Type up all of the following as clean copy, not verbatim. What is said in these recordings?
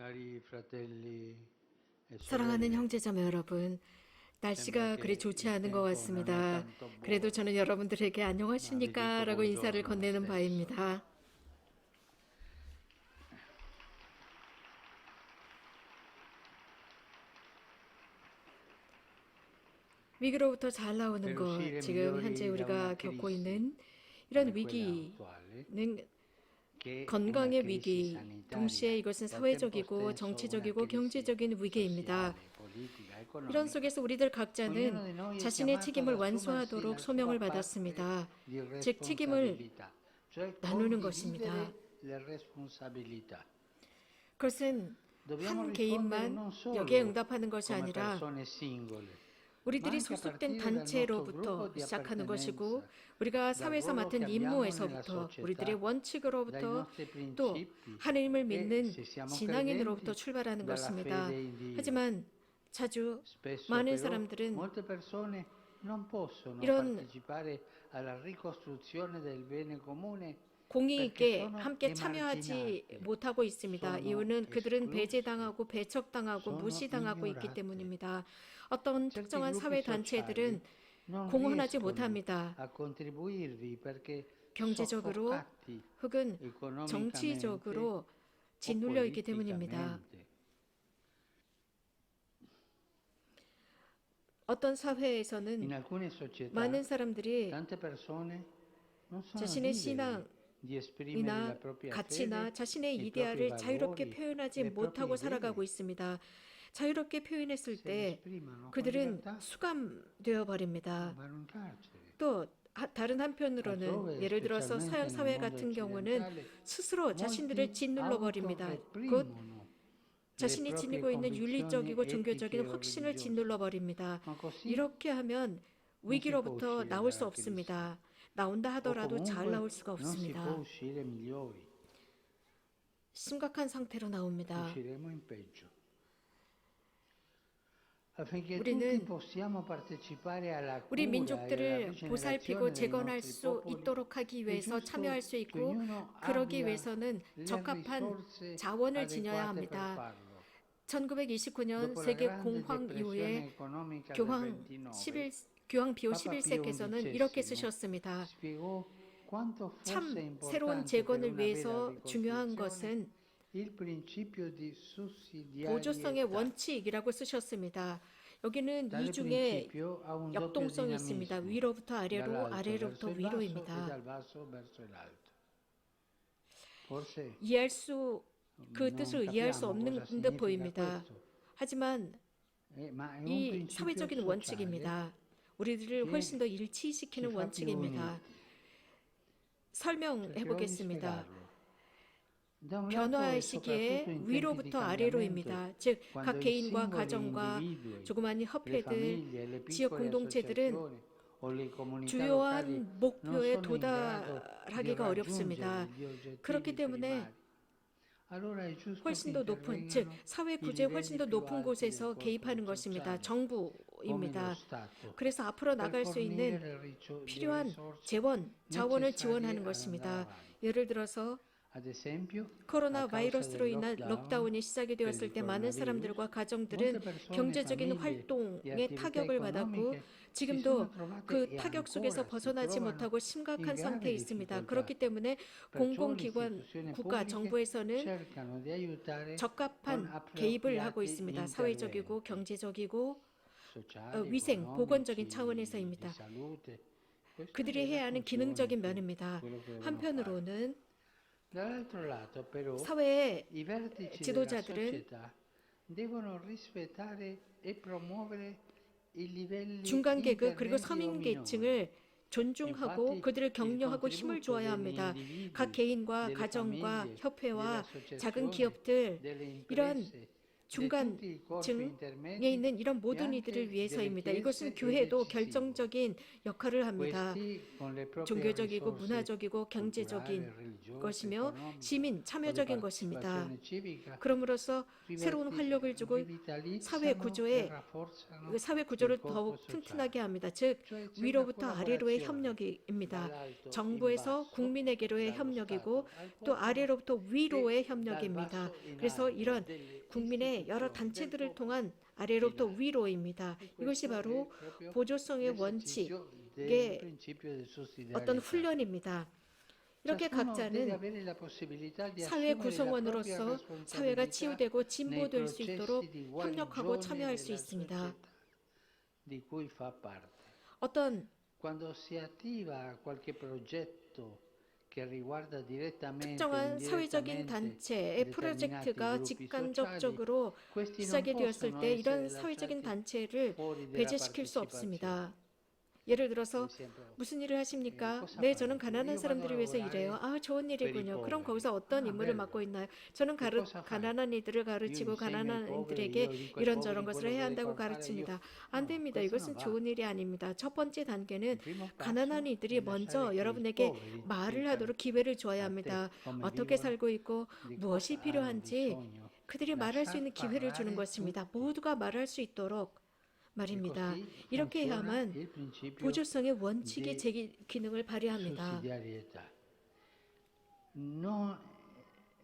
Cari fratelli e 사랑하는 sorelle, 형제자매 여러분, sembra 날씨가 그리 che 좋지 il 않은 것 tempo non è 같습니다. tanto 그래도 buono, 저는 여러분들에게 ma vi 안녕하십니까? dico 라고 인사를 buongiorno lo 건네는 stesso. 바입니다. 위기로부터 잘 나오는 Per 것, uscire 지금 현재 migliori da una 우리가 겪고 crisi 있는 이런 come quella attuale, 위기는 che è una 건강의 crisi 위기, 동시에 sanitaria 이것은 e al tempo 사회적이고 stesso una 정치적이고 crisi 경제적인 위기입니다. sociale, politica, 이런 economica, 속에서 우리들 각자는 ognuno di noi è 자신의 chiamato ad 책임을 assumersi 완수하도록 la sua 소명을 parte 받았습니다. di 즉, 책임을 responsabilità, cioè 나누는 것입니다. condividere le responsabilità. 그것은 Dobbiamo 한 rispondere 개인만 non 여기에 solo 응답하는 것이 come 아니라 persone singole, ma 우리들이 anche a 소속된 partire dal nostro gruppo 단체로부터 di 시작하는 것이고 appartenenza, 우리가 dal 사회에서 ruolo che 맡은 abbiamo nella 임무에서부터 우리들의 società, dai 원칙으로부터 nostri 또 principi 하느님을 e, 믿는 se siamo 신앙인으로부터 credenti, 출발하는 dalla 것입니다. fede in Dio. 하지만 자주 Spesso 많은 però 사람들은 molte persone non possono 이런 partecipare alla ricostruzione del bene comune 공의 perché 있게 sono 함께 참여하지 emarginati, 못하고 있습니다. sono 이유는 그들은 esclusi, 배제당하고 배척당하고 sono 무시당하고 있기 ignorati. 때문입니다. 어떤 Certi 특정한 gruppi 사회 단체들은 sociali non 공헌하지 riescono 못합니다. a contribuirvi perché 경제적으로 soffocati 혹은 economicamente 정치적으로 o 짓눌려 있기 때문입니다. politicamente. 어떤 In 사회에서는 alcune società 많은 사람들이 tante persone non sono 자신의 libere di esprimere la 신앙이나 propria 가치나 fede, 자신의 i propri 이데알을 자유롭게 valori, 표현하지 le proprie 못하고 살아가고 idee. 있습니다. 자유롭게 표현했을 Se li 때 esprimono con 그들은 libertà 수감되어 버립니다. vanno in carcere. 또 다른 한편으로는 Altrove, 예를 들어서 서양 specialmente nel 사회 mondo 같은 경우는 occidentale, 스스로 자신들을 molti 짓눌러 버립니다. 곧 autoreprimono le 자신이 proprie 지니고 있는 convinzioni 윤리적이고 etiche 종교적인 o 확신을 religiose. 짓눌러 버립니다. Ma così 이렇게 하면 non si può 위기로부터 uscire 나올 수 dalla crisi, 없습니다. 나온다 o 하더라도 잘 comunque 나올 수가 non si può 없습니다. uscire migliori, 심각한 상태로 나옵니다. usciremo in peggio. Affinché tutti 우리는 possiamo partecipare alla 우리 cura e alla 민족들을 보살피고 rigenerazione dei 재건할 nostri 수 popoli, 있도록 하기 è 위해서 giusto 참여할 수 che 있고 ognuno 그러기 abbia 위해서는 le 적합한 risorse 자원을 지녀야 adeguate per 합니다. farlo. 1929년 Dopo la 세계 grande 공황 depressione 이후에 economica del 교황 29, 교황 비오 Papa Pio 11세께서는 XI 이렇게 쓰셨습니다. spiegò quanto fosse 참 새로운 importante per 재건을 una vera 위해서 중요한 ricostruzione 것은 il principio di 보조성의 sussidiarietà. 원칙이라고 쓰셨습니다. 여기는 Tale 이 중에 principio ha un doppio 역동성이 있습니다. dinamismo, 위로부터 아래로, dall'alto 아래로부터 verso il basso e 위로입니다. dal basso verso l'alto. Forse 이해할 수, 그 non 뜻을 이해할 수 capiamo 없는 cosa 듯 significa 보입니다. questo, 하지만 ma è un 이 principio 사회적인 sociale 원칙입니다. 우리들을 che 훨씬 더 ci 일치시키는 fa più 원칙입니다. uniti. 설명해 Cercherò di 보겠습니다. spiegarlo. Da un lato 변화의 e soprattutto 시기에 in tempi di 위로부터 cambiamento, 아래로입니다. 즉, quando 각 i 개인과 singoli 가정과 individui, 조그마한 le 협회들, famiglie, le 지역 piccole 공동체들은 associazioni o le comunità locali 주요한 non 목표에 sono in grado di 도달하기가 어렵습니다. raggiungere gli obiettivi 그렇기 때문에 primari, allora è giusto che 훨씬 더 높은, 즉 intervengano 사회 i 구조에 훨씬 livelli 더 più 높은 alti del 곳에서 corpo 개입하는 것입니다. sociale, come lo 정부입니다. Stato, 그래서 앞으로 per 나갈 수 fornire 있는 le 필요한 risorse 재원, 자원을 necessarie 지원하는 ad andare 것입니다. avanti. 예를 들어서 Ad esempio, 코로나 a causa 바이러스로 del 인한 lockdown 록다운이 시작이 per 되었을 il 때 많은 coronavirus, 사람들과 molte 가정들은 persone, 경제적인 famiglie e 활동에 attività 타격을 받았고 economiche si sono 지금도 trovate 그 e 타격 ancora 속에서 si 벗어나지 trovano 못하고 in 심각한 grave 상태에 있습니다. difficoltà. 그렇기 때문에 Perciò le 공공기관, istituzioni 국가, pubbliche 정부에서는 cercano di aiutare con 적합한 개입을 하고 appropriati 있습니다. 사회적이고 interventi 경제적이고 sociali, 위생, 보건적인 economici, di 차원에서입니다. salute. Questa 그들이 è la 해야 하는 funzione 기능적인 che 면입니다. quello che devono fare. 한편으로는 Dall'altro lato, però, 사회의 i vertici della 지도자들은 società devono rispettare e promuovere i livelli 중간 계급 그리고 intermedi o 서민 minori. 계층을 존중하고 Infatti, 그들을 il 격려하고 힘을 contributo 줘야 degli 합니다. 각 individui, 개인과 delle 가정과 famiglie, delle 협회와 작은 associazioni, 기업들 delle 이런 imprese 중간층에 tutti i corpi intermedi 있는 이런 e 모든 anche 이들을 위해서입니다. delle 이것은 chiese è 교회도 decisivo. 결정적인 역할을 합니다. Questi con le proprie 종교적이고 risorse 문화적이고 culturali, 경제적인 religiose, 것이며 economiche 시민 o di 참여적인 것입니다. partecipazione civica 그럼으로써 새로운 활력을 주고 사회 rivitalizzano e 구조에 rafforzano 그 사회 il 구조를 corpo 더욱 sociale. 튼튼하게 합니다. 즉 Cioè c'è una 위로부터 아래로의 collaborazione 협력입니다. dall'alto in 정부에서 basso, 국민에게로의 dallo 협력이고 Stato al 또 popolo 아래로부터 e 위로의 dal 협력입니다. basso in 그래서 alto 이런 delle 국민의 여러 istituzioni del 단체들을 popolo 통한 in 아래로부터 alto. 위로입니다. E 이것이 questo è 바로 proprio 보조성의 l'esercizio del 원칙의 principio di 어떤 sussidiarietà. 훈련입니다. 이렇게 Ciascuno deve 각자는 avere la possibilità di 사회 assumere la propria 구성원으로서 사회가 responsabilità 치유되고 nei 진보될 수 processi 있도록 di 협력하고 guarigione 참여할 수 della 있습니다. società di cui fa parte. 어떤 Quando si attiva qualche progetto che riguarda direttamente o 특정한 사회적인 indirettamente 단체의 determinati 프로젝트가 gruppi sociali, 직간접적으로 questi non 시작이 되었을 possono 때 essere 이런 사회적인 lasciati 단체를 fuori della 배제시킬 수 partecipazione. 없습니다. 예를 들어서 Per esempio, 무슨 일을 하십니까? cosa 네, fai 저는 tu? 가난한 Io vado a 사람들을 위해서 lavorare 일해요. 아, 좋은 per i 일이군요. 그럼 poveri. 거기서 어떤 Ah, 임무를 bello. 맡고 있나요? 저는 Che cosa fai? 가난한 이들을 Io 가르치고 insegno ai 가난한 poveri, 이들에게 io dico ai 이런저런 poveri 것을 quello 해야 che 한다고 devono fare, io... 가르칩니다. 안 No, 됩니다. questo 이것은 non va. 좋은 일이 아닙니다. 첫 번째 Il 단계는 primo passo 가난한 이들이 è 먼저 lasciare che i 여러분에게 poveri 말을 dicano 하도록 기회를 줘야 a te 합니다. come 어떻게 vivono, 살고 있고 di 무엇이 cosa hanno 필요한지 bisogno. 그들이 말할 수 Lasciar 있는 기회를 주는 parlare 것입니다. tutti. 모두가 말할 수 있도록 E 말입니다. così 이렇게 funziona 해야만 il principio 보조성의 원칙이 di 기능을 발휘합니다. sussidiarietà. No-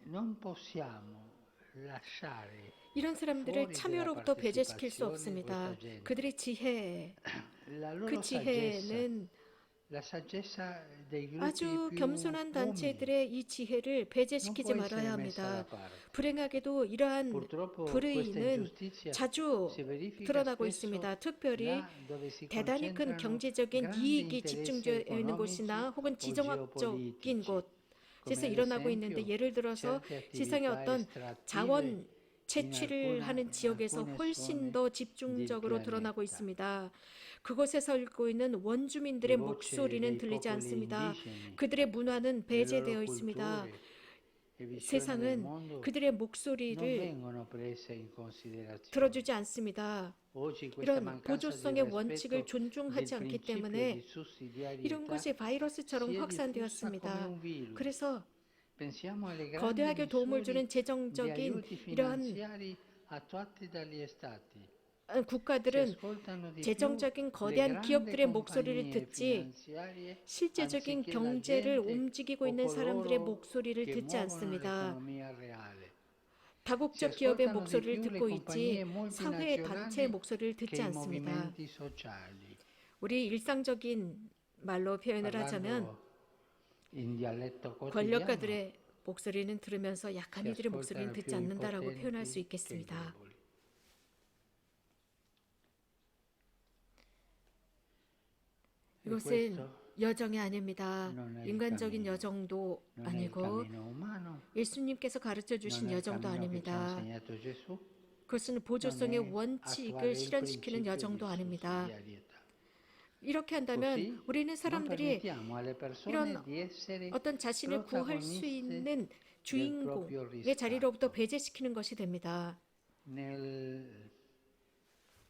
Non possiamo lasciare 이런 사람들을 fuori della 참여로부터 배제시킬 수 partecipazione 없습니다. questa gente. 그들의 지혜, La 그 loro saggezza, 지혜는 la saggezza dei gruppi 아주 più 겸손한 umili 단체들의 이 지혜를 non 배제시키지 può essere 말아야 messa da 합니다. parte. 불행하게도 이러한 Purtroppo questa 불의는 ingiustizia 자주 si verifica 드러나고 spesso 있습니다. 특별히 là dove si 대단히 큰 concentrano 경제적인 grandi 이익이 interessi 집중되어 있는 economici 곳이나 혹은 o 지정학적인 geopolitici, 곳에서 come ad 일어나고 있는데 esempio 예를 들어서 certe 세상의 attività 어떤 estrattive 자원 in 채취를 하는 지역에서 alcune 훨씬 zone 더 del 집중적으로 드러나고 pianeta. 있습니다. 그곳에 살고 있는 Le 원주민들의 voci 목소리는 dei 들리지 popoli 않습니다. indigeni, 그들의 문화는 le loro 배제되어 있습니다. culture e visioni del 세상은 mondo 그들의 non 목소리를 vengono prese in considerazione. 들어주지 않습니다. Oggi questa 이런 mancanza di 보조성의 rispetto 원칙을 del 존중하지 않기 principio di 때문에 이런 sussidiarietà 것이 바이러스처럼 si è diffusa come 확산되었습니다. un virus. 그래서 Pensiamo alle grandi 거대하게 도움을 misure 주는 di 재정적인 aiuti 이러한 finanziari attuati dagli stati. Si 국가들은 ascoltano di più 재정적인 le 거대한 grandi 기업들의 목소리를 compagnie 듣지 finanziarie 실제적인 anziché la 경제를 gente 움직이고 o 있는 사람들의 coloro 목소리를 che 듣지 muovono 않습니다. l'economia reale. Si 다국적 기업의 ascoltano di 목소리를 più le 듣고 있지 compagnie 사회 단체의 multinazionali 목소리를 che 듣지 i 않습니다. movimenti sociali. 우리 일상적인 말로 표현을 하자면 Parlando in dialetto quotidiano, 권력가들의 목소리는 들으면서 si 약한 이들의 목소리는 ascoltano 듣지 più i 않는다라고 표현할 수 potenti che i 있겠습니다. deboli. E 이것은 questo 여정이 아닙니다. non è il 인간적인 cammino. 여정도 Non è il 아니고 cammino umano, 예수님께서 가르쳐 주신 non è il 여정도 cammino che ci ha 아닙니다. insegnato Gesù, 그것은 non 보조성의 è 원칙을 attuare il 실현시키는 principio di 여정도 아닙니다. sussidiarietà. 이렇게 한다면 Così 우리는 non 사람들이 permettiamo alle persone 이런 di essere 어떤 자신을 구할 수 protagoniste 있는 del proprio 주인공의 자리로부터 riscatto. 배제시키는 것이 됩니다. Nel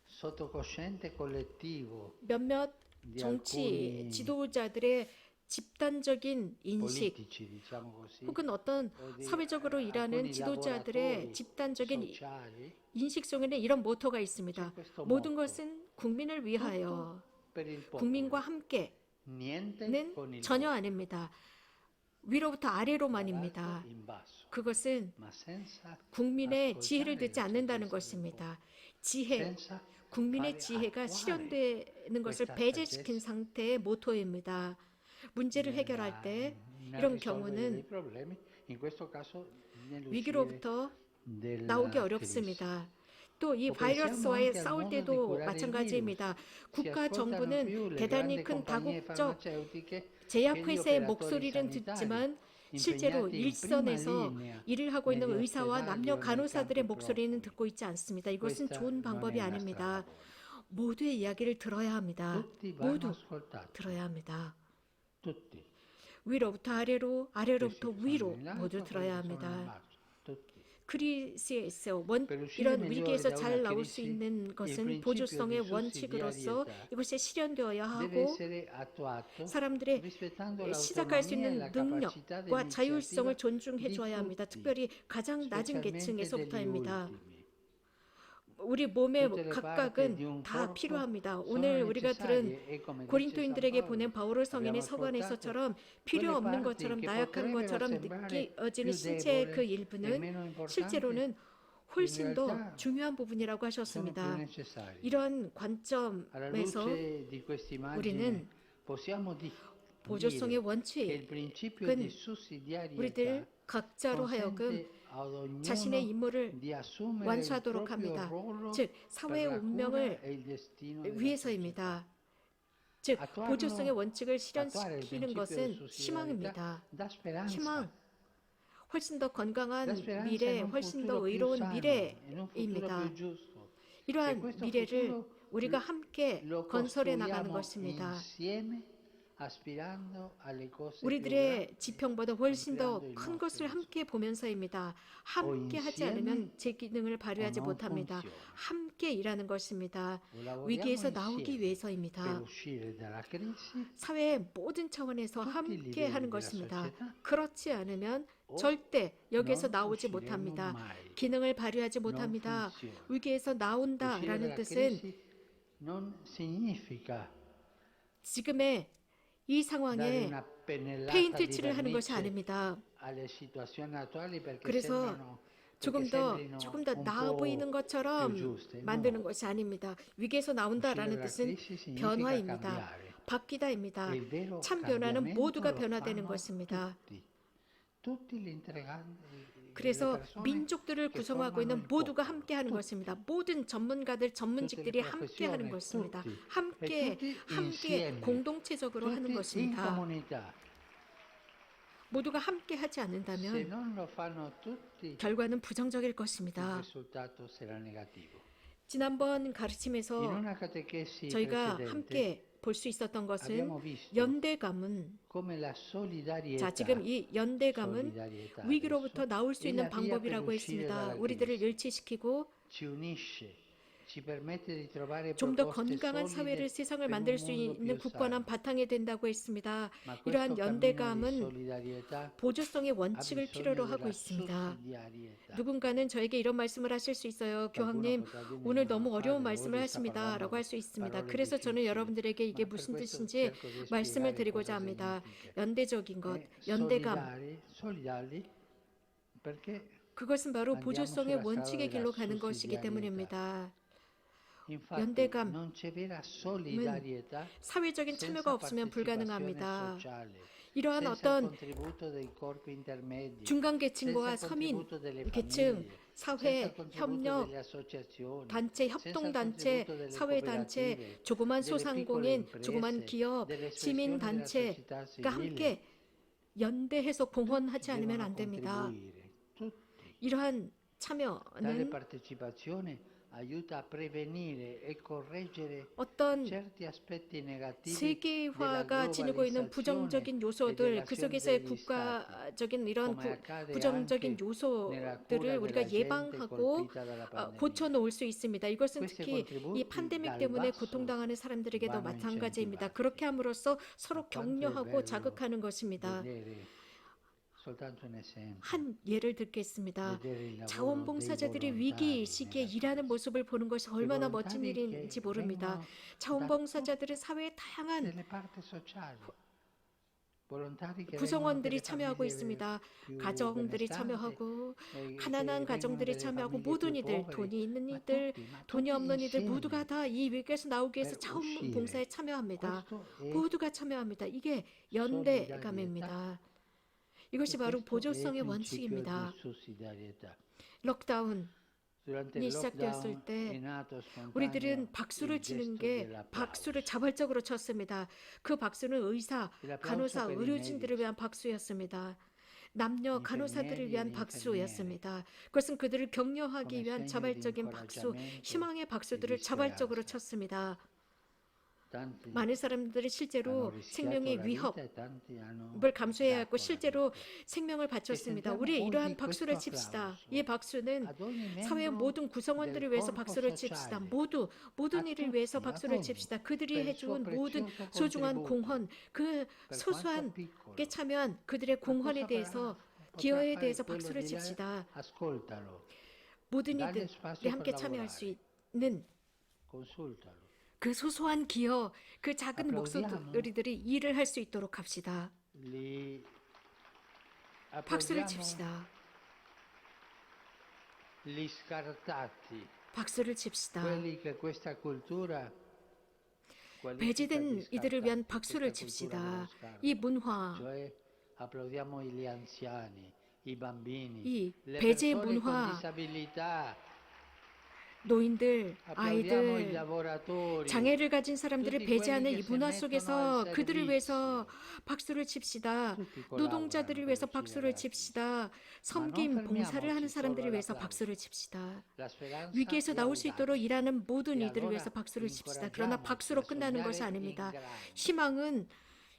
sottocosciente collettivo 몇몇 di 정치 alcuni 지도자들의 집단적인 인식 politici, diciamo così, 혹은 어떤 o di 사회적으로 일하는 alcuni 지도자들의 lavoratori 집단적인 sociali, 인식 속에는 이런 모토가 c'è 있습니다. questo 모든 motto: 것은 국민을 위하여, tutto per il 국민과 popolo, 함께는 niente con il 전혀 popolo, 아닙니다. 위로부터 dall'alto 아래로만입니다. in basso, 그것은 ma senza 국민의 지혜를 ascoltare 듣지 la 않는다는 saggezza del 것입니다. popolo, 지혜, senza 국민의 fare 지혜가 attuare 실현되는 것을 questa 배제시킨 saggezza 상태의 모토입니다. 문제를 해결할 때 nel 이런 risolvere 경우는 dei problemi, in questo caso nell'uscire 위기로부터 della 나오기 crisi. 어렵습니다. 또 이 O pensiamo 바이러스와의 anche al 싸울 modo di 때도 curare il 마찬가지입니다. virus. Si 국가 ascoltano 정부는 più le 대단히 grandi 큰 compagnie 다국적 farmaceutiche che gli 제약회사의 operatori 목소리는 sanitari 듣지만 실제로 impegnati in prima 일선에서 linea 일을 하고 있는 negli 의사와 ospedali 남녀 o nei 간호사들의 campi 목소리는 profughi. 듣고 있지 않습니다. 이것은 Questa 좋은 non è 방법이 una 아닙니다. strada buona. 모두의 이야기를 들어야 합니다. Tutti vanno 모두 ascoltati, 들어야 합니다. tutti. 위로부터 아래로, 아래로부터 Questi sono 위로 in alto, 모두 quelli 들어야 che sono in 합니다. basso, tutti. 크리시에서 Per uscire 이런 migliori 위기에서 da una 잘 나올 수 crisi, 있는 il 것은 principio di 보조성의 원칙으로서 sussidiarietà 이것이 실현되어야 deve 하고 essere attuato 사람들의 rispettando 시작할 수 l'autonomia e 있는 la capacità 능력과 자율성을 d'iniziativa 존중해 di 줘야 합니다. tutti, 특별히 가장 낮은 specialmente degli 계층에서부터입니다. ultimi. 우리 몸의 Tutte le parti 각각은 di un 다 corpo 필요합니다. sono 오늘 우리가 들은 necessarie e come dice San 고린토인들에게 Paolo, 보낸 바오로 성인의 abbiamo ascoltato 서간에서처럼 필요 quelle 없는 parti 것처럼 che 나약한 potrebbero 것처럼 sembrare 느껴지는 più 신체의 그 debole e 일부는 meno importanti, 실제로는 in 훨씬 더 realtà 중요한 부분이라고 sono più 하셨습니다. necessarie. 이런 Alla 관점에서 luce di questa immagine 우리는 possiamo 보조성의 dire che il principio di 원칙은 sussidiarietà 우리들 각자로 하여금 consente ad 자신의 ognuno 임무를 di assumere il 완수하도록 proprio 합니다. ruolo 즉 per 사회의 la cura 운명을 e il destino della società. 위해서입니다. 즉 보조성의 원칙을 Attuare il 실현시키는 principio di 것은 sussidiarietà 희망입니다. dà speranza. 희망, 훨씬 더 건강한 Dà speranza 미래, in un 훨씬 futuro 더 più 의로운 sano, in un futuro 미래입니다. più giusto. E 이러한 questo 미래를 futuro 우리가 함께 lo 건설해 나가는 costruiamo 것입니다. insieme, aspirando alle cose più 우리들의 grandi, 지평보다 훨씬 더 ampliando il 큰 nostro 것을 함께 보면서입니다. 함께 하지 insieme 않으면 제 기능을 발휘하지 o non 못합니다. funziona. 함께 일하는 것입니다. O lavoriamo 위기에서 나오기 insieme per 위해서입니다. uscire dalla crisi, 사회의 모든 차원에서 tutti i 함께 livelli 하는 della 것입니다. società, 그렇지 않으면 o 절대 여기에서 non 나오지 usciremo 못합니다. mai. 기능을 발휘하지 Non 못합니다. funziona. 위기에서 Uscire 나온다라는 dalla 뜻은 crisi non significa 지금의 이 dare 상황에 una pennellata 페인트 di 칠을 하는 것이 vernice 아닙니다. alle situazioni attuali perché 그래서 sembrano 조금 perché 더 sembrino un 나아 보이는 po' 것처럼 più giuste. 만드는 No, 것이 아닙니다. 위기에서 uscire 나온다라는 dalla 뜻은 crisi significa 변화입니다. cambiare. 바뀌다입니다. E il vero 참 변화는 cambiamento 모두가 lo 변화되는 fanno 것입니다. tutti gli integranti, le 그래서 persone 민족들을 che 구성하고 formano 있는 il 모두가 popolo, 함께하는 tutti. 것입니다. 모든 전문가들, 전문직들이 tutte le 함께하는 professioni, 것입니다. tutti. 함께 E tutti insieme, 공동체적으로 하는 tutti in 것입니다. comunità. 모두가 함께 하지 Se 않는다면 non lo fanno tutti, 결과는 부정적일 il 것입니다. risultato sarà negativo. 지난번 In 가르침에서 una catechesi 저희가 precedente 함께 볼 수 있었던 것은 abbiamo visto 연대감은 come la solidarietà, 자 지금 이 연대감은 solidarietà 위기로부터 adesso, 나올 수 è 있는 la via per 방법이라고 uscire 했습니다. dalla 우리들을 crisi. 일치시키고 ci unisce, ci permette di trovare 좀 더 proposte 건강한 solide 사회를 세상을 per un 만들 수 mondo 있는 più 굳건한 sano. 바탕이 된다고 했습니다. Ma questo 이러한 cammino di 연대감은 solidarietà 보조성의 ha 원칙을 bisogno 필요로 하고 della 있습니다. sussidiarietà. 누군가는 저에게 이런 말씀을 하실 수 있어요. Qualcuno 교황님, potrà dire, 오늘 "Ma 너무 어려운 padre, 말씀을 oggi sta 하십니다. parlando 라고 할 수 있습니다. parole 그래서 저는 difficili." 여러분들에게 이게 Ma per 무슨 questo 뜻인지 cerco di 말씀을 spiegare 드리고자 cosa 합니다. significa. 연대적인 것, È 연대감. solidali perché 그것은 바로 andiamo 보조성의 sulla strada 원칙의 della 길로 가는 것이기 sussidiarietà. 때문입니다. Infatti 연대감, non c'è vera solidarietà 사회적인 senza 참여가 없으면 partecipazione 불가능합니다. sociale, 이러한 senza il 어떤 contributo dei corpi intermedi, 중간 계층과 senza il 서민 contributo delle 계층, famiglie, senza 사회, il contributo 협력, delle associazioni, 단체, senza il 협동단체, contributo delle 사회단체, cooperative, 조그만 delle piccole 소상공인, imprese, 조그만 기업, delle espressioni della 시민단체가 società civile, 함께 연대해서 공헌하지 tutti 않으면 devono 안 됩니다. contribuire, tutti. 이러한 Tale 참여는 partecipazione aiuta a prevenire e correggere 어떤 certi aspetti negativi 세계화가 지니고 있는 부정적인 요소들, 그 속에서의 국가적인 이런 부정적인 요소들을 우리가 예방하고 고쳐놓을 수 있습니다. 이것은 특히 이 팬데믹 때문에 고통당하는 사람들에게도 마찬가지입니다. 그렇게 함으로써 서로 격려하고 자극하는 것입니다. 한 예를 듣겠습니다. 자원봉사자들이 위기 시기에 일하는 모습을 보는 것이 얼마나 멋진 일인지 모릅니다. 자원봉사자들은 사회의 다양한 구성원들이 참여하고 있습니다. 가정들이 참여하고 가난한 가정들이 참여하고 모든 이들, 돈이 있는 이들, 돈이 없는 이들 모두가 다 이 위기에서 나오기 위해서 자원봉사에 참여합니다. 모두가 참여합니다. 이게 연대감입니다. 이것이 바로 보조성의 원칙입니다. 록다운이 시작되었을 때 우리들은 박수를 치는 게 박수를 자발적으로 쳤습니다. 그 박수는 의사, 간호사, 의료진들을 위한 박수였습니다. 남녀 간호사들을 위한 박수였습니다. 그것은 그들을 격려하기 위한 자발적인 박수, 희망의 박수들을 자발적으로 쳤습니다. tanti 많은 사람들이 hanno 실제로 rischiato 생명의 la vita 위협을 e tanti hanno 감수해야 dato 했고 la 실제로 vita. 생명을 E 바쳤습니다. sentiamo 우리 이러한 oggi 박수를 questo 칩시다. 이 applauso 박수는 ad ogni 사회 membro 모든 del 구성원들을 위해서 corpo 박수를 칩시다. sociale, 모든 a 일을 위해서 tutti, ad 박수를 ogni, 칩시다. 그들이 per il suo 해준 모든 prezioso 소중한 contributo, 공헌, 그 per quanto 소소하게 piccolo. 참여한 그들의 Ma 공헌에 cosa 대해서 potrà 기여에 fare 대해서 quello 박수를 di là? 칩시다. Ascoltalo, 모든 dagli 이들이 spazio per 함께 참여할 수 lavorare, 있는 consultalo. 그 소소한 기여, 그 작은 Applaudiamo, 목소리들이 일을 할 수 있도록 합시다. li 박수를 applaudiamo 칩시다. gli scartati, 박수를 칩시다. quelli che questa cultura qualifica di 배제된 이들을 위한 scartati, 박수를 questa cultura dello 칩시다. scarto. 이 문화, Cioè applaudiamo gli anziani, i bambini, 이 le 배제 persone con 문화, disabilità, 노인들, applaudiamo i 아이들, lavoratori, 장애를 가진 사람들을 tutti quelli 배제하는 che 이 si 문화 mettono 속에서 al 그들을 위해서 servizio. 박수를 칩시다. Tutti 노동자들을 collaborano per 위해서 uccidere 박수를 la Chiesa. 칩시다. Ma non 섬김, 봉사를 하는 fermiamoci solo 사람들을 위해서 all'applauso. 박수를 칩시다. La speranza 위기에서 è 나올 수 있도록 audace. 일하는 모든 E 이들을 allora 위해서 박수를 칩시다. 그러나 incoraggiamoci 박수로 a 끝나는 것이 sognare in 아닙니다. grande. 희망은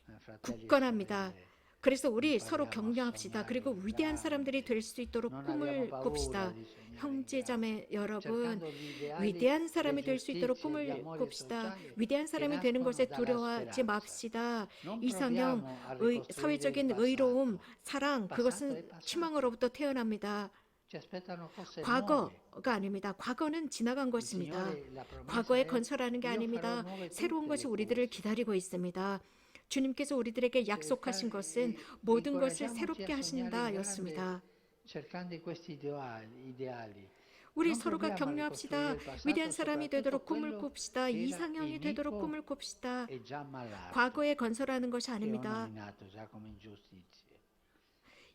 Fratelli e 굳건합니다. sorelle, 그래서 우리 서로 impariamo a 격려합시다. sognare 그리고 in 위대한 사람들이 grande. 될 수 있도록 Non 꿈을 abbiamo paura 꿉시다. di sognare in 형제자매 grande, 여러분, cercando gli ideali 위대한 di 사람이 될 수 있도록 giustizia e di 꿈을 amore 꿉시다. sociale 위대한 che 사람이 되는 nascono 것에 dalla 두려워하지 speranza. 맙시다. Non 이상형, proviamo a ricostruire il 사회적인 의로움, passato. 사랑, Il passato è 그것은 passato. 희망으로부터 태어납니다. Ci aspettano cose nuove. 과거가 아닙니다. 과거는 지나간 Il 것입니다. Signore, la promessa 과거에 è, 건설하는 게 io farò 아닙니다. nuove 새로운 tutte 것이 le 우리들을 cose. 기다리고 있습니다. 주님께서 우리들에게 약속하신 것은 모든 것을 Incoraggiamoci 새롭게 a sognare in 하신다 grande 였습니다. cercando questi ideali. 우리 Non 서로가 proviamo a 격려합시다. ricostruire il passato, 위대한 사람이 soprattutto 되도록 꿈을 quello 꿉시다. che era 이상형이 되도록 iniquo 꿈을 꿉시다. e già malato, 과거에 건설하는 것이 che ho 아닙니다. nominato già come ingiustizie.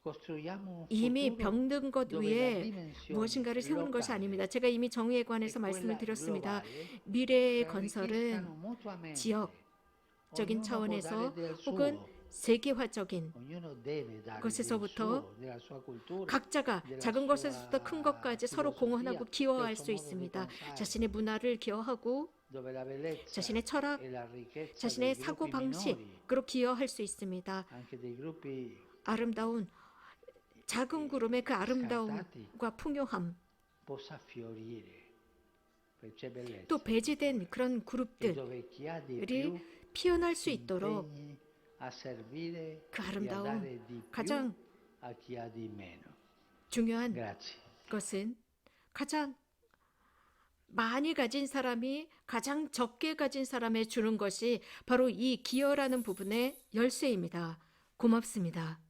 Costruiamo un 이미 futuro 병든 것 dove la 위에 dimensione 무엇인가를 세우는 것이 locale 아닙니다. 제가 이미 정의에 e 관해서 말씀을 quella 드렸습니다. globale 미래의 si 건설은 arricchiscano mutuamente. 지역적인 Ognuno può 차원에서 dare del 혹은 suo. 세계화적인 Ognuno deve dare del 것에서부터 suo, della sua cultura, 각자가 della 작은 sua 것에서부터 큰 것까지 서로 filosofia, 공헌하고 del 기여할 suo 수 modo di 있습니다. pensare, 자신의 문화를 기여하고 dove la bellezza 자신의 철학, e la ricchezza 자신의 dei 사고 gruppi minori, 방식으로 기여할 수 있습니다. anche dei gruppi 아름다운 작은 구름의 그 scartati, 아름다움과 풍요함, possa fiorire, perché c'è bellezza. 또 배제된 그런 E 그룹들이 dove chi ha di più 피어날 수 si 있도록 impegni a servire 그 e a 아름다움, dare di più 가장 a chi ha di meno. 중요한 Grazie. 것은 가장 많이 가진 사람이 가장 적게 가진 사람에 주는 것이 바로 이 기여라는 부분의 열쇠입니다. 고맙습니다.